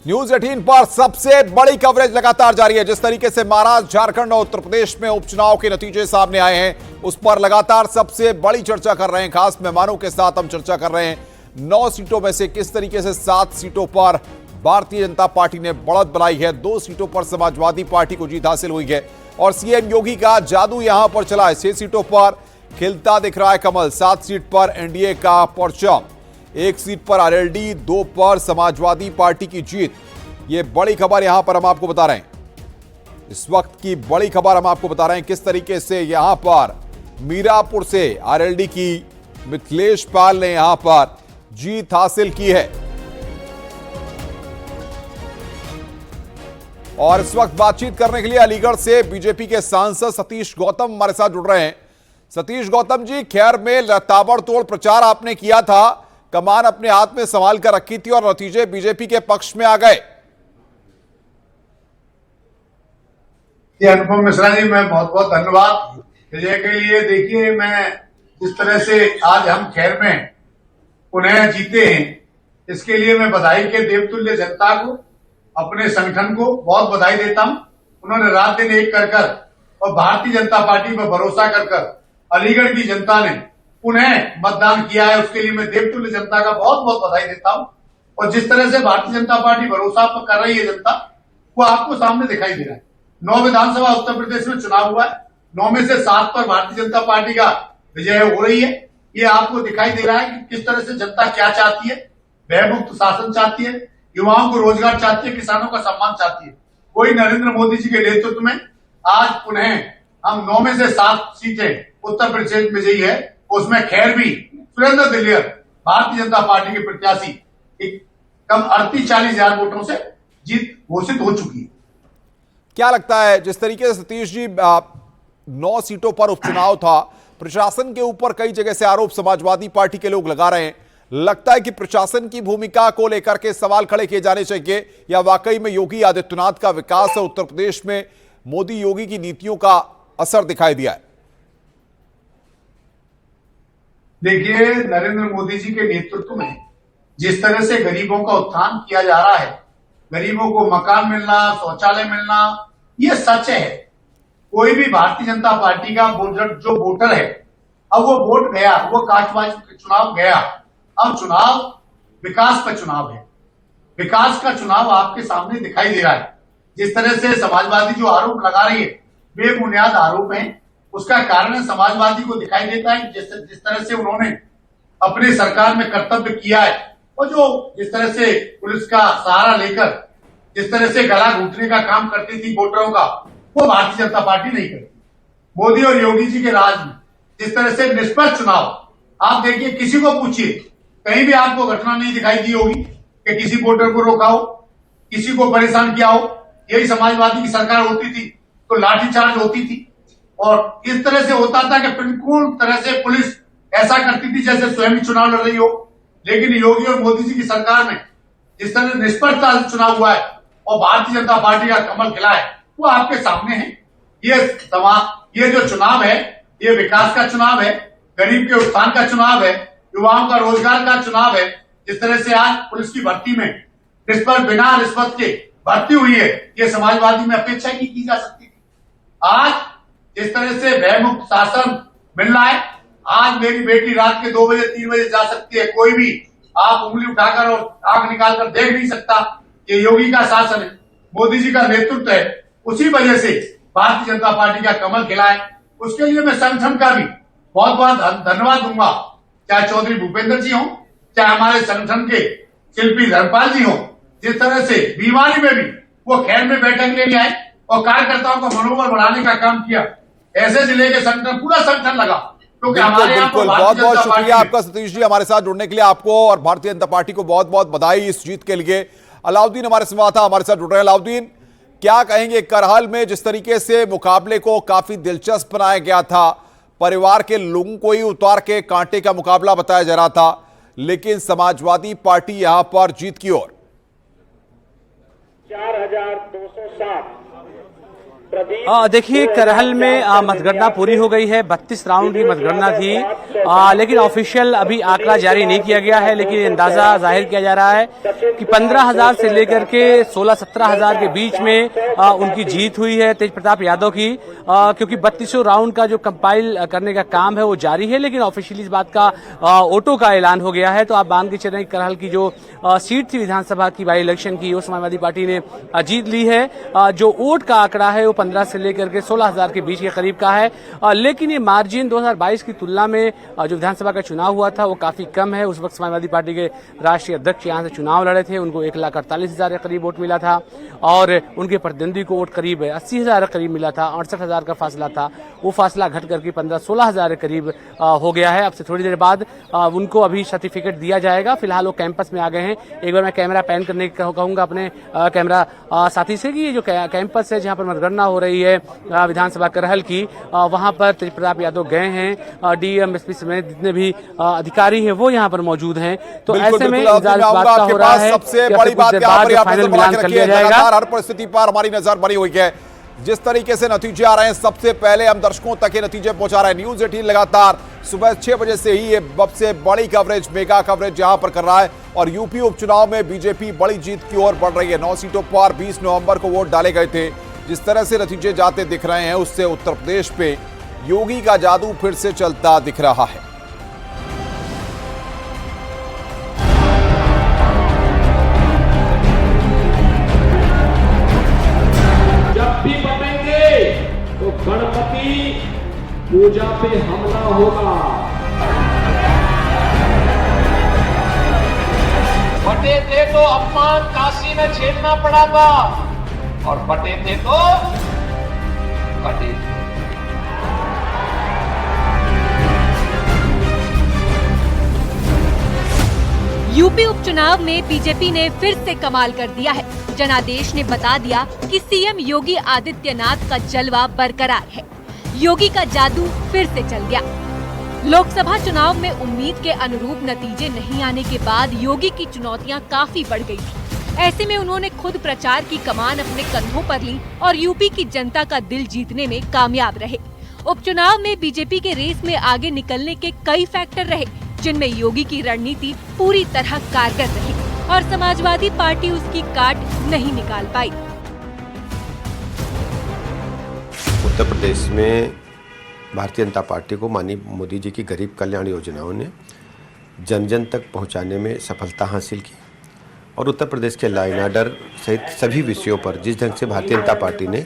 News 18 पर सबसे बड़ी कवरेज लगातार जारी है। जिस तरीके से महाराष्ट्र, झारखंड और उत्तर प्रदेश में उपचुनाव के नतीजे सामने आए हैं, उस पर लगातार सबसे बड़ी चर्चा कर रहे हैं। खास मेहमानों के साथ हम चर्चा कर रहे हैं 9 सीटों में से किस तरीके से 7 सीटों पर भारतीय जनता पार्टी ने बढ़त बनाई है। 2 सीटों पर समाजवादी पार्टी को जीत हासिल हुई है और सीएम योगी का जादू यहां पर चला है। 6 सीटों पर खिलता दिख रहा है कमल। 7 सीट पर एनडीए का परचम, 1 सीट पर आरएलडी, 2 पर समाजवादी पार्टी की जीत। ये बड़ी खबर यहां पर हम आपको बता रहे हैं। इस वक्त की बड़ी खबर हम आपको बता रहे हैं किस तरीके से यहां पर मीरापुर से आरएलडी की मिथिलेश पाल ने यहां पर जीत हासिल की है। और इस वक्त बातचीत करने के लिए अलीगढ़ से बीजेपी के सांसद सतीश गौतम हमारे साथ जुड़ रहे हैं। सतीश गौतम जी, खैर में ताबड़तोड़ प्रचार आपने किया था, कमान अपने हाथ में संभाल कर रखी थी और नतीजे बीजेपी के पक्ष में आ गए। अनुपम मिश्रा जी, मैं बहुत बहुत धन्यवाद विजय के लिए। देखिए, मैं जिस तरह से आज हम खैर में पुनः जीते हैं, इसके लिए मैं बधाई के देवतुल्य जनता को, अपने संगठन को बहुत बधाई देता हूं। उन्होंने रात दिन एक कर और भारतीय जनता पार्टी पर भरोसा कर अलीगढ़ की जनता ने पुनः मतदान किया है, उसके लिए मैं देवतुल्य जनता का बहुत बहुत बधाई देता हूं। और जिस तरह से भारतीय जनता पार्टी भरोसा कर रही है जनता, वो आपको सामने दिखाई दे रहा है। 9 विधानसभा उत्तर प्रदेश में चुनाव हुआ है, 9 में से 7 पर भारतीय जनता पार्टी का विजय हो रही है। ये आपको दिखाई दे रहा है कि किस तरह से जनता क्या चाहती है। भयमुक्त शासन चाहती है, युवाओं को रोजगार चाहती है, किसानों का सम्मान चाहती है। कोई नरेंद्र मोदी जी के नेतृत्व में आज पुनः हम 9 में से 7 सीटें उत्तर प्रदेश में विजयी है। उसमें खैर भी सुरेंद्र दिलियर भारतीय जनता पार्टी के प्रत्याशी कम 38-40 हजार वोटों से जीत घोषित हो चुकी है। क्या लगता है, जिस तरीके से सतीश जी 9 सीटों पर उपचुनाव था, प्रशासन के ऊपर कई जगह से आरोप समाजवादी पार्टी के लोग लगा रहे हैं, लगता है कि प्रशासन की भूमिका को लेकर के सवाल खड़े किए जाने चाहिए या वाकई में योगी आदित्यनाथ का विकास और उत्तर प्रदेश में मोदी योगी की नीतियों का असर दिखाई दिया है? देखिए, नरेंद्र मोदी जी के नेतृत्व में जिस तरह से गरीबों का उत्थान किया जा रहा है, गरीबों को मकान मिलना, शौचालय मिलना, ये सच है। कोई भी भारतीय जनता पार्टी का जो वोटर है, अब वो वोट गया, वो कांचवाज चुनाव गया, अब चुनाव विकास का चुनाव है। विकास का चुनाव आपके सामने दिखाई दे रहा है। जिस तरह से समाजवादी जो आरोप लगा रही है, बेबुनियाद आरोप है। उसका कारण समाजवादी को दिखाई देता है जिस तरह से उन्होंने अपने सरकार में कर्तव्य किया है और जो जिस तरह से पुलिस का सहारा लेकर जिस तरह से गला घुटने का काम करती थी वोटरों का, वो भारतीय जनता पार्टी नहीं करती। मोदी और योगी जी के राज में जिस तरह से निष्पक्ष चुनाव, आप देखिए, किसी को पूछिए, कहीं भी आपको घटना नहीं दिखाई दी होगी कि किसी वोटर को रोका हो, किसी को परेशान किया हो। यही समाजवादी की सरकार होती थी तो लाठीचार्ज होती थी और इस तरह से होता था कि बिल्कुल तरह से पुलिस ऐसा करती थी जैसे स्वयं चुनाव लड़ रही हो। लेकिन योगी और मोदी जी की सरकार में जिस तरह निष्पक्ष चुनाव हुआ है और भारतीय जनता पार्टी का कमल खिला है, वो आपके सामने है। ये जो चुनाव है, ये विकास का चुनाव है, गरीब के उत्थान का चुनाव है, युवाओं का रोजगार का चुनाव है। जिस तरह से आज पुलिस की भर्ती में बिना रिश्वत के भर्ती हुई है, ये समाजवादी में अपेक्षा ही की जा सकती थी। आज जिस तरह से भयमुक्त शासन मिल रहा है, आज मेरी बेटी रात के 2 बजे 3 बजे जा सकती है, कोई भी आप उंगली उठाकर और आंख निकालकर देख नहीं सकता। ये योगी का शासन है, मोदी जी का नेतृत्व है, उसी वजह से भारतीय जनता पार्टी का कमल खिला है। उसके लिए मैं संगठन का भी बहुत बहुत धन्यवाद दूंगा, चाहे चौधरी भूपेंद्र जी हो, चाहे हमारे संगठन के शिल्पी धर्मपाल जी हो। जिस तरह से बीमारी में भी वो खैर में बैठक लेने आए और कार्यकर्ताओं का मनोबल बढ़ाने का काम किया, ऐसे जिले के संगठन, पूरा संगठन लगा। क्योंकि हमारे यहाँ बिल्कुल, बहुत बहुत शुक्रिया आपका सतीश जी, हमारे साथ जुड़ने के लिए। आपको और भारतीय जनता पार्टी को बहुत बहुत बधाई इस जीत के लिए। अलाउद्दीन हमारे संवाददाता हमारे साथ जुड़ रहे हैं। अलाउद्दीन, क्या कहेंगे, करहल में जिस तरीके से मुकाबले को काफी दिलचस्प बनाया गया था, परिवार के लोगों को ही उतार के कांटे का मुकाबला बताया जा रहा था, लेकिन समाजवादी पार्टी यहां पर जीत की ओर। 4207 देखिए, करहल में मतगणना पूरी हो गई है। 32 राउंड की मतगणना थी, लेकिन ऑफिशियल अभी आंकड़ा जारी नहीं किया गया है। लेकिन अंदाजा जाहिर किया जा रहा है कि 15,000 से लेकर के 16-17,000 के बीच में उनकी जीत हुई है तेज प्रताप यादव की, क्योंकि 32 राउंड का जो कंपाइल करने का काम है वो जारी है। लेकिन ऑफिशियली इस बात का वोटों का ऐलान हो गया है। तो आप मान के चलें, करहल की जो सीट थी विधानसभा की बाई इलेक्शन की, वो समाजवादी पार्टी ने जीत ली है। जो वोट का आंकड़ा है वो 15 से लेकर के 16,000 के बीच के करीब का है। लेकिन ये मार्जिन 2022 की तुलना में जो विधानसभा का चुनाव हुआ था वो काफी कम है। उस वक्त समाजवादी पार्टी के राष्ट्रीय अध्यक्ष यहाँ से चुनाव लड़े थे, उनको 1,48,000 के करीब वोट मिला था और उनके प्रतिद्वंदी को वोट करीब 80,000 के करीब मिला था। 68,000 का फासला था, वो फासला घट करके 15-16,000 के करीब हो गया है। अब से थोड़ी देर बाद उनको अभी सर्टिफिकेट दिया जाएगा। फिलहाल वो कैंपस में आ गए हैं। एक बार मैं कैमरा पैन करने कहूंगा अपने कैमरा साथी से कि ये जो कैंपस है जहां पर मतगणना हो रही है विधानसभा करहल की, वहां पर तेज प्रताप यादव गए हैं। डीएम एसपी समेत जितने भी अधिकारी हैं वो यहां पर मौजूद हैं। तो ऐसे में इंतजार इस बात का हो रहा है सबसे कि बड़ी बात यहाँ पर फाइनल मिलान कर लिया जाएगा। हर परिस्थिति पर हमारी नजर बनी हुई है। जिस तरीके से नतीजे आ रहे हैं, सबसे पहले हम दर्शकों तक ये नतीजे पहुंचा रहे हैं। न्यूज 18 लगातार सुबह 6 बजे से ही ये सबसे बड़ी कवरेज, मेगा कवरेज यहां पर कर रहा है। और यूपी उपचुनाव में बीजेपी बड़ी जीत की ओर बढ़ रही है। 9 सीटों पर 20 नवंबर को वोट डाले गए थे। जिस तरह से नतीजे जाते दिख रहे हैं, उससे उत्तर प्रदेश पे योगी का जादू फिर से चलता दिख रहा है। जब भी बटेंगे तो गणपति पूजा पे हमला होगा। बटे थे तो अपमान काशी में झेलना पड़ा था और बटे थे तो कटे। यूपी उपचुनाव में बीजेपी ने फिर से कमाल कर दिया है। जनादेश ने बता दिया कि सीएम योगी आदित्यनाथ का जलवा बरकरार है। योगी का जादू फिर से चल गया। लोकसभा चुनाव में उम्मीद के अनुरूप नतीजे नहीं आने के बाद योगी की चुनौतियां काफी बढ़ गई थी। ऐसे में उन्होंने खुद प्रचार की कमान अपने कंधों पर ली और यूपी की जनता का दिल जीतने में कामयाब रहे। उपचुनाव में बीजेपी के रेस में आगे निकलने के कई फैक्टर रहे, जिनमें योगी की रणनीति पूरी तरह कारगर रही और समाजवादी पार्टी उसकी काट नहीं निकाल पाई। उत्तर प्रदेश में भारतीय जनता पार्टी को माननीय मोदी जी की गरीब कल्याण योजनाओं ने जन जन तक पहुंचाने में सफलता हासिल की और उत्तर प्रदेश के लॉ एंड ऑर्डर सहित सभी विषयों पर जिस ढंग से भारतीय जनता पार्टी ने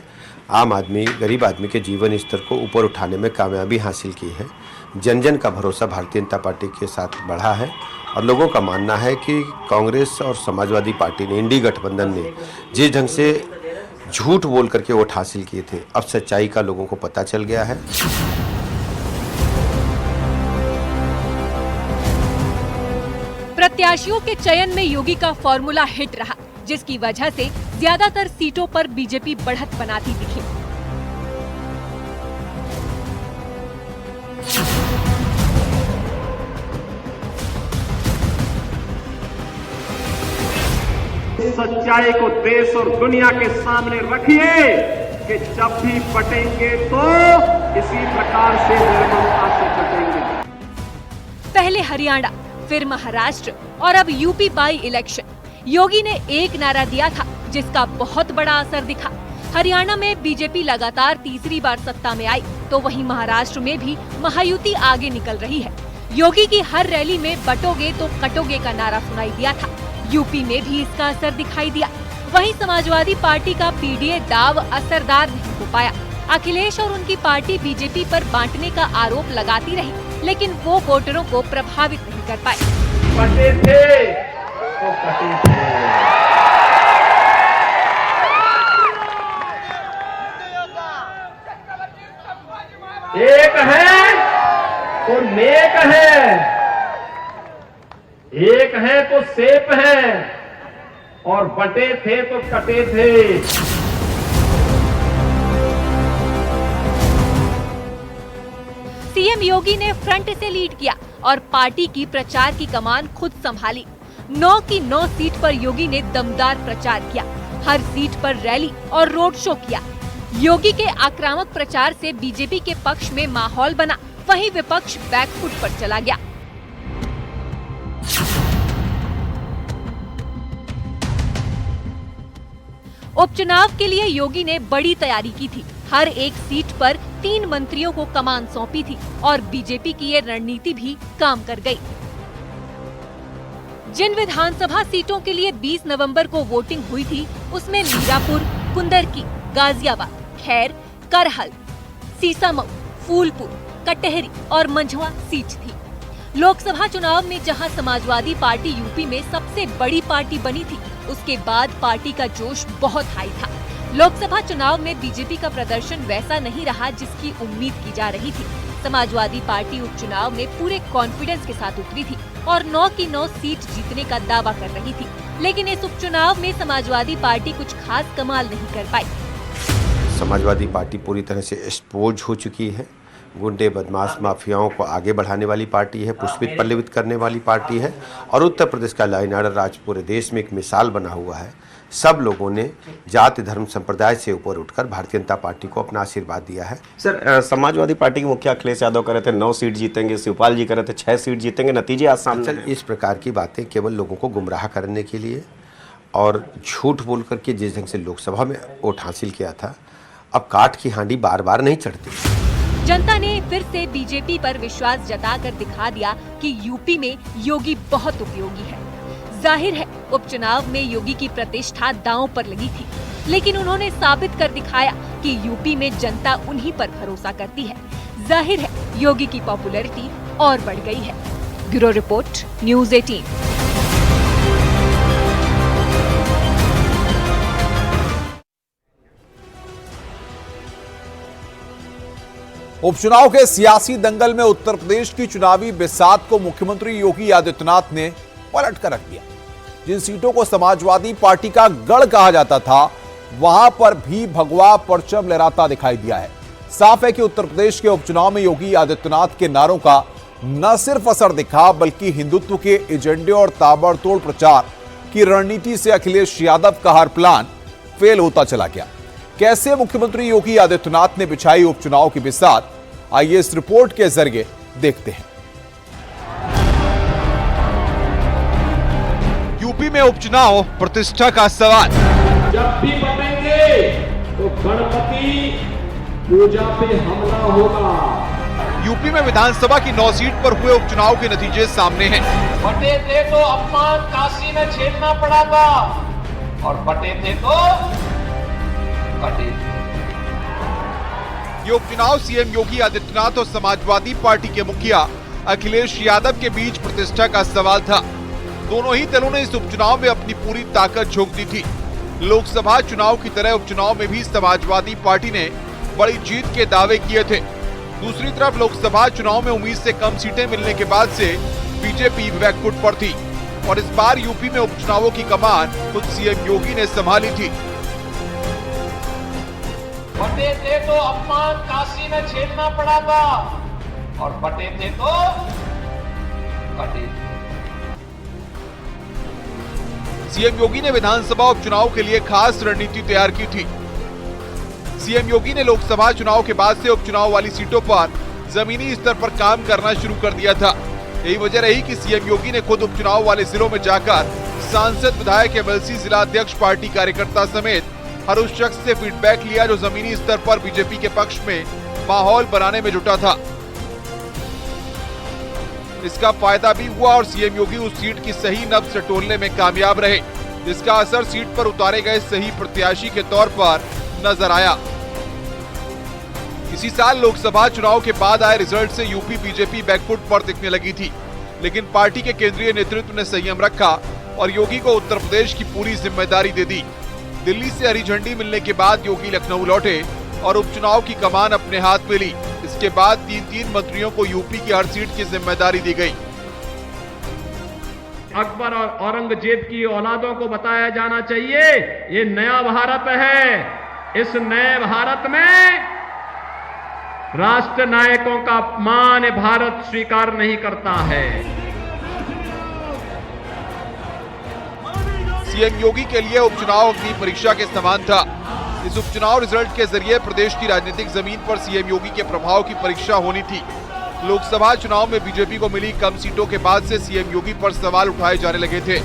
आम आदमी, गरीब आदमी के जीवन स्तर को ऊपर उठाने में कामयाबी हासिल की है। जन जन का भरोसा भारतीय जनता पार्टी के साथ बढ़ा है और लोगों का मानना है कि कांग्रेस और समाजवादी पार्टी ने, इंडी गठबंधन ने जिस ढंग से झूठ बोल करके वोट हासिल किए थे, अब सच्चाई का लोगों को पता चल गया है। प्रत्याशियों के चयन में योगी का फॉर्मूला हिट रहा, जिसकी वजह से ज्यादातर सीटों पर बीजेपी बढ़त बनाती दिखी। सच्चाई को देश और दुनिया के सामने रखिए कि जब भी बटेंगे तो इसी प्रकार से निर्ममता से बटेंगे। पहले हरियाणा, फिर महाराष्ट्र और अब यूपी बाई इलेक्शन। योगी ने एक नारा दिया था जिसका बहुत बड़ा असर दिखा। हरियाणा में बीजेपी लगातार तीसरी बार सत्ता में आई, तो वहीं महाराष्ट्र में भी महायुति आगे निकल रही है। योगी की हर रैली में बटोगे तो कटोगे का नारा सुनाई दिया था। यूपी में भी इसका असर दिखाई दिया। वहीं समाजवादी पार्टी का पीडीए दाव असरदार नहीं हो पाया। अखिलेश और उनकी पार्टी बीजेपी पर बांटने का आरोप लगाती रही, लेकिन वो वोटरों को प्रभावित नहीं कर पाए। बटे थे तो कटे थे। एक है तो नेक है, एक है तो सेफ है और बटे थे तो कटे थे। सीएम योगी ने फ्रंट से लीड किया और पार्टी की प्रचार की कमान खुद संभाली। 9 की 9 सीट पर योगी ने दमदार प्रचार किया। हर सीट पर रैली और रोड शो किया। योगी के आक्रामक प्रचार से बीजेपी के पक्ष में माहौल बना, वहीं विपक्ष बैकफुट पर चला गया। उपचुनाव के लिए योगी ने बड़ी तैयारी की थी। हर एक सीट पर 3 मंत्रियों को कमान सौंपी थी और बीजेपी की ये रणनीति भी काम कर गई। जिन विधानसभा सीटों के लिए 20 नवंबर को वोटिंग हुई थी, उसमें मीरापुर, कुंदरकी, गाजियाबाद, खैर, करहल, सीसामऊ, फूलपुर, कटहरी और मंझवा सीट थी। लोकसभा चुनाव में जहां समाजवादी पार्टी यूपी में सबसे बड़ी पार्टी बनी थी, उसके बाद पार्टी का जोश बहुत हाई था। लोकसभा चुनाव में बीजेपी का प्रदर्शन वैसा नहीं रहा जिसकी उम्मीद की जा रही थी। समाजवादी पार्टी उपचुनाव में पूरे कॉन्फिडेंस के साथ उतरी थी और 9 की 9 सीट जीतने का दावा कर रही थी, लेकिन इस उपचुनाव में समाजवादी पार्टी कुछ खास कमाल नहीं कर पाई। समाजवादी पार्टी पूरी तरह से एक्सपोज हो चुकी है। गुंडे, बदमाश, माफियाओं को आगे बढ़ाने वाली पार्टी है, पुष्पित पल्लवित करने वाली पार्टी है और उत्तर प्रदेश का लॉ एंड ऑर्डर राज पूरे देश में एक मिसाल बना हुआ है। सब लोगों ने जाति, धर्म, संप्रदाय से ऊपर उठकर भारतीय जनता पार्टी को अपना आशीर्वाद दिया है। सर, समाजवादी पार्टी के मुखिया अखिलेश यादव कह रहे थे 9 सीट जीतेंगे, शिवपाल जी कह रहे थे 6 सीट जीतेंगे, नतीजे आज सामने हैं। इस प्रकार की बातें केवल लोगों को गुमराह करने के लिए और झूठ बोल करके जिस ढंग से लोकसभा में वोट हासिल किया था, अब काठ की हांडी बार बार नहीं चढ़ती। जनता ने फिर से बीजेपी पर विश्वास जताकर दिखा दिया कि यूपी में योगी बहुत उपयोगी है। जाहिर है उपचुनाव में योगी की प्रतिष्ठा दांव पर लगी थी, लेकिन उन्होंने साबित कर दिखाया कि यूपी में जनता उन्हीं पर भरोसा करती है। जाहिर है योगी की पॉपुलैरिटी और बढ़ गई है। Bureau report, news 18। उपचुनाव के सियासी दंगल में उत्तर प्रदेश की चुनावी बिसात को मुख्यमंत्री योगी आदित्यनाथ ने पलट कर रख दिया। जिन सीटों को समाजवादी पार्टी का गढ़ कहा जाता था, वहां पर भी भगवा परचम लहराता दिखाई दिया है। साफ है कि उत्तर प्रदेश के उपचुनाव में योगी आदित्यनाथ के नारों का न सिर्फ असर दिखा, बल्कि हिंदुत्व के एजेंडे और ताबड़तोड़ प्रचार की रणनीति से अखिलेश यादव का हर प्लान फेल होता चला गया। कैसे मुख्यमंत्री योगी आदित्यनाथ ने बिछाई उपचुनाव की बिसात, आइए इस रिपोर्ट के जरिए देखते हैं। यूपी में उपचुनाव प्रतिष्ठा का सवाल। जब भी बटेंगे तो गणपति पूजा पे हमला होगा। यूपी में विधानसभा की 9 सीट पर हुए उपचुनाव के नतीजे सामने हैं। बटे थे तो अपमान काशी में झेलना पड़ा था और बटे थे तो बटे। ये उपचुनाव सीएम योगी आदित्यनाथ और समाजवादी पार्टी के मुखिया अखिलेश यादव के बीच प्रतिष्ठा का सवाल था। दोनों ही दलों ने इस उपचुनाव में अपनी पूरी ताकत झोंक दी थी। लोकसभा चुनाव की तरह उपचुनाव में भी समाजवादी पार्टी ने बड़ी जीत के दावे किए थे। दूसरी तरफ लोकसभा चुनाव में उम्मीद से कम सीटें मिलने के बाद से बीजेपी बैकफुट पर थी और इस बार यूपी में उपचुनावों की कमान खुद सीएम योगी ने संभाली थी। बटे थे तो अपमान काशी में झेलना पड़ा था और बटे थे तो बटे। सीएम योगी ने विधानसभा उपचुनाव के लिए खास रणनीति तैयार की थी। सीएम योगी ने लोकसभा चुनाव के बाद से उपचुनाव वाली सीटों पर जमीनी स्तर पर काम करना शुरू कर दिया था। यही वजह रही कि सीएम योगी ने खुद उपचुनाव वाले जिलों में जाकर सांसद, विधायक, एमएलसी, जिला अध्यक्ष, पार्टी कार्यकर्ता समेत हर उस शख्स से फीडबैक लिया जो जमीनी स्तर पर बीजेपी के पक्ष में माहौल बनाने में जुटा था। इसका फायदा भी हुआ और सीएम योगी उस सीट की सही नब्ज टटोलने में कामयाब रहे, जिसका असर सीट पर उतारे गए सही प्रत्याशी के तौर पर नजर आया। इसी साल लोकसभा चुनाव के बाद आए रिजल्ट से यूपी बीजेपी बैकफुट पर दिखने लगी थी, लेकिन पार्टी के केंद्रीय नेतृत्व ने संयम रखा और योगी को उत्तर प्रदेश की पूरी जिम्मेदारी दे दी। दिल्ली से हरी झंडी मिलने के बाद योगी लखनऊ लौटे और उपचुनाव की कमान अपने हाथ में ली। इसके बाद 3-3 मंत्रियों को यूपी की हर सीट की जिम्मेदारी दी गई। अकबर और औरंगजेब की औलादों को बताया जाना चाहिए, ये नया भारत है। इस नए भारत में राष्ट्र नायकों का अपमान भारत स्वीकार नहीं करता है। सीएम योगी के लिए उपचुनाव अपनी परीक्षा के समान था। इस उपचुनाव रिजल्ट के जरिए प्रदेश की राजनीतिक जमीन पर सीएम योगी के प्रभाव की परीक्षा होनी थी। लोकसभा चुनाव में बीजेपी को मिली कम सीटों के बाद से सीएम योगी पर सवाल उठाए जाने लगे थे।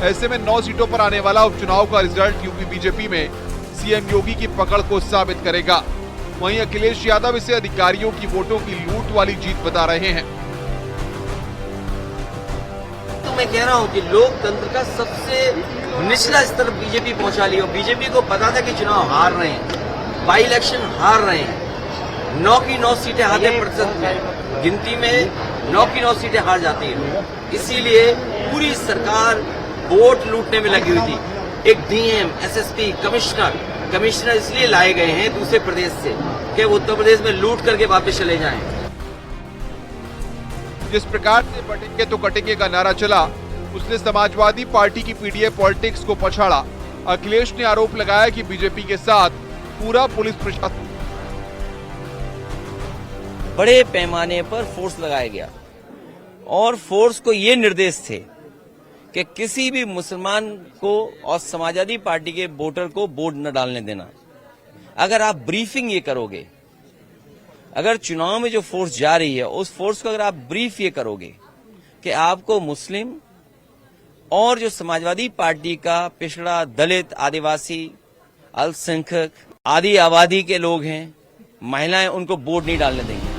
ऐसे में 9 सीटों पर आने वाला उपचुनाव का रिजल्ट यूपी बीजेपी में सीएम योगी की पकड़ को साबित करेगा। वहीं अखिलेश यादव इसे अधिकारियों की वोटों की लूट वाली जीत बता रहे हैं। तो मैं कह रहा हूं कि लोकतंत्र का सबसे निचला स्तर बीजेपी पहुंचा लिया। बीजेपी को पता था कि चुनाव हार रहे हैं, बाई इलेक्शन हार रहे हैं, 9 की 9 सीटें आधे प्रतिशत में गिनती में 9 की 9 सीटें हार जाती हैं। इसीलिए पूरी सरकार वोट लूटने में लगी हुई थी। एक डीएम, एसएसपी, कमिश्नर इसलिए लाए गए हैं दूसरे प्रदेश से कि वो उत्तर प्रदेश में लूट करके वापस चले जाएं। जिस प्रकार से बटेंगे तो कटेंगे का नारा चला, उसने समाजवादी पार्टी की पीडीए पॉलिटिक्स को पछाड़ा। अखिलेश ने आरोप लगाया कि बीजेपी के साथ पूरा पुलिस प्रशासन बड़े पैमाने पर फोर्स लगाया गया और फोर्स को ये निर्देश थे कि किसी भी मुसलमान को और समाजवादी पार्टी के वोटर को वोट न डालने देना। अगर आप ब्रीफिंग ये करोगे, अगर चुनाव में जो फोर्स जा रही है उस फोर्स को अगर आप ब्रीफ ये करोगे कि आपको मुस्लिम और जो समाजवादी पार्टी का पिछड़ा, दलित, आदिवासी, अल्पसंख्यक आदि आबादी के लोग हैं, महिलाएं, उनको वोट नहीं डालने देंगे।